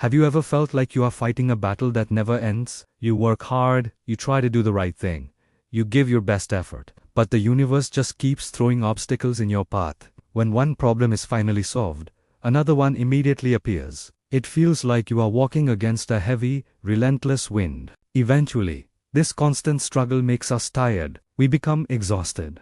Have you ever felt like you are fighting a battle that never ends? You work hard, you try to do the right thing, you give your best effort, but the universe just keeps throwing obstacles in your path. When one problem is finally solved, another one immediately appears. It feels like you are walking against a heavy, relentless wind. Eventually, this constant struggle makes us tired. We become exhausted.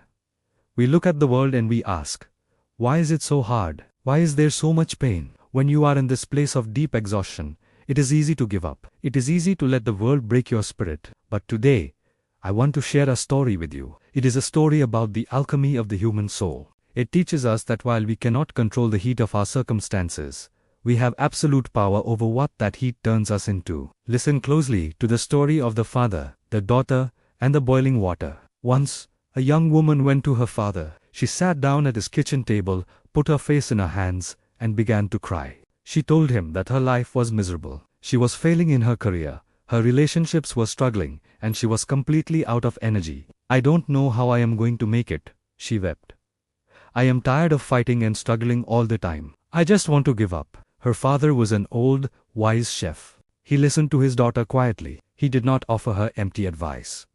We look at the world and we ask, why is it so hard? Why is there so much pain? When you are in this place of deep exhaustion, it is easy to give up. It is easy to let the world break your spirit. But today, I want to share a story with you. It is a story about the alchemy of the human soul. It teaches us that while we cannot control the heat of our circumstances, we have absolute power over what that heat turns us into. Listen closely to the story of the father, the daughter, and the boiling water. Once, a young woman went to her father. She sat down at his kitchen table, put her face in her hands, and began to cry. She told him that her life was miserable. She was failing in her career, her relationships were struggling, and she was completely out of energy. I don't know how I am going to make it, she wept. I am tired of fighting and struggling all the time. I just want to give up. Her father was an old, wise chef. He listened to his daughter quietly. He did not offer her empty advice.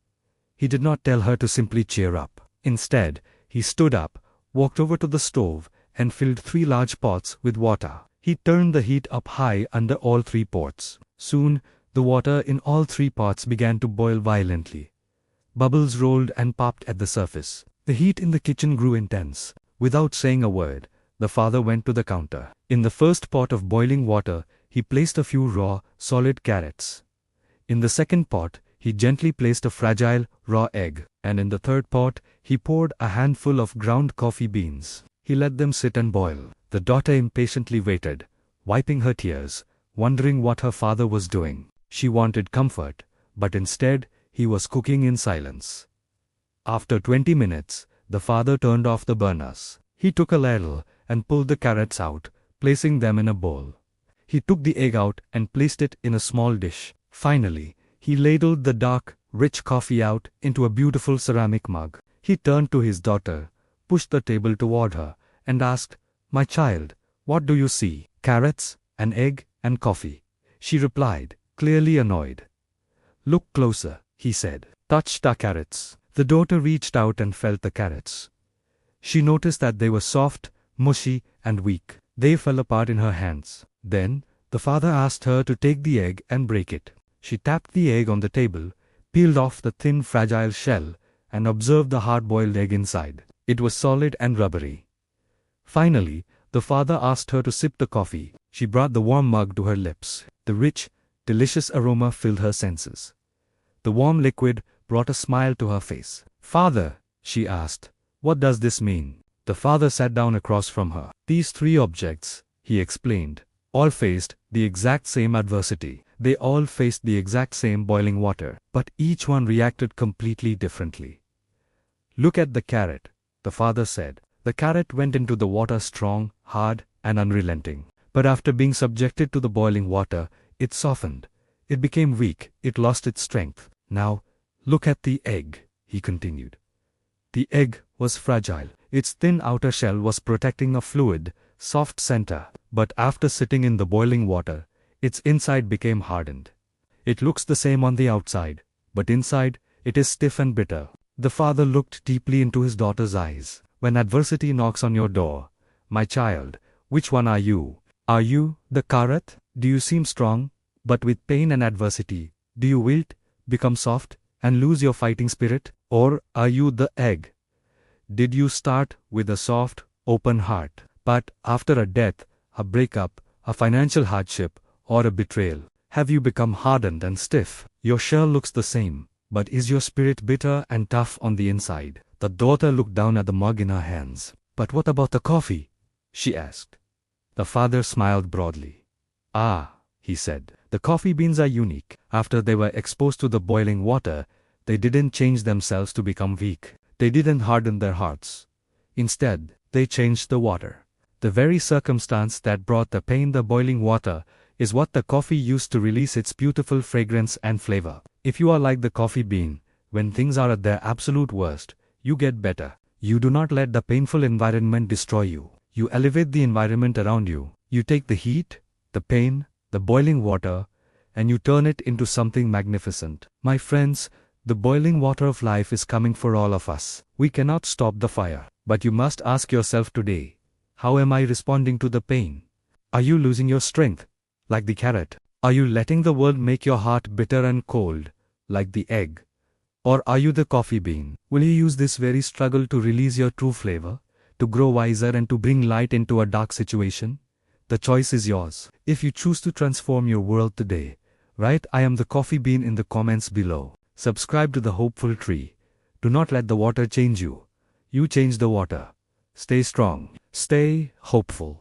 He did not tell her to simply cheer up. Instead, he stood up, walked over to the stove, and filled 3 large pots with water. He turned the heat up high under all 3 pots. Soon, the water in all 3 pots began to boil violently. Bubbles rolled and popped at the surface. The heat in the kitchen grew intense. Without saying a word, the father went to the counter. In the first pot of boiling water, he placed a few raw, solid carrots. In the second pot, he gently placed a fragile, raw egg, and in the third pot, he poured a handful of ground coffee beans. He let them sit and boil. The daughter impatiently waited, wiping her tears, wondering what her father was doing. She wanted comfort, but instead, he was cooking in silence. After 20 minutes, the father turned off the burners. He took a ladle and pulled the carrots out, placing them in a bowl. He took the egg out and placed it in a small dish. Finally, he ladled the dark, rich coffee out into a beautiful ceramic mug. He turned to his daughter, pushed the table toward her, and asked, "My child, what do you see?" "Carrots, an egg, and coffee," she replied, clearly annoyed. "Look closer," he said. Touched the carrots. The daughter reached out and felt the carrots. She noticed that they were soft, mushy, and weak. They fell apart in her hands. Then, the father asked her to take the egg and break it. She tapped the egg on the table, peeled off the thin, fragile shell, and observed the hard-boiled egg inside. It was solid and rubbery. Finally, the father asked her to sip the coffee. She brought the warm mug to her lips. The rich, delicious aroma filled her senses. The warm liquid brought a smile to her face. "Father," she asked, "what does this mean?" The father sat down across from her. "These 3 objects," he explained, "all faced the exact same adversity. They all faced the exact same boiling water, but each one reacted completely differently. Look at the carrot," the father said. The carrot went into the water strong, hard, and unrelenting. But after being subjected to the boiling water, it softened. It became weak, it lost its strength. "Now, look at the egg," he continued. The egg was fragile. Its thin outer shell was protecting a fluid, soft center, but after sitting in the boiling water, its inside became hardened. It looks the same on the outside, but inside, it is stiff and bitter. The father looked deeply into his daughter's eyes. "When adversity knocks on your door, my child, which one are you? Are you the carrot? Do you seem strong, but with pain and adversity, do you wilt, become soft, and lose your fighting spirit? Or are you the egg? Did you start with a soft, open heart, but after a death, a breakup, a financial hardship, or a betrayal, have you become hardened and stiff? Your shell looks the same, but is your spirit bitter and tough on the inside?" The daughter looked down at the mug in her hands. "But what about the coffee?" she asked. The father smiled broadly. "Ah," he said, "the coffee beans are unique. After they were exposed to the boiling water, they didn't change themselves to become weak. They didn't harden their hearts. Instead, they changed the water. The very circumstance that brought the pain, the boiling water, is what the coffee used to release its beautiful fragrance and flavor. If you are like the coffee bean, when things are at their absolute worst, you get better. You do not let the painful environment destroy you. You elevate the environment around you. You take the heat, the pain, the boiling water, and you turn it into something magnificent. My friends, the boiling water of life is coming for all of us. We cannot stop the fire. But you must ask yourself today, how am I responding to the pain? Are you losing your strength, like the carrot? Are you letting the world make your heart bitter and cold, like the egg? Or are you the coffee bean? Will you use this very struggle to release your true flavor, to grow wiser and to bring light into a dark situation? The choice is yours. If you choose to transform your world today, write "I am the coffee bean" in the comments below. Subscribe to the Hopeful Tree. Do not let the water change you. You change the water. Stay strong. Stay hopeful.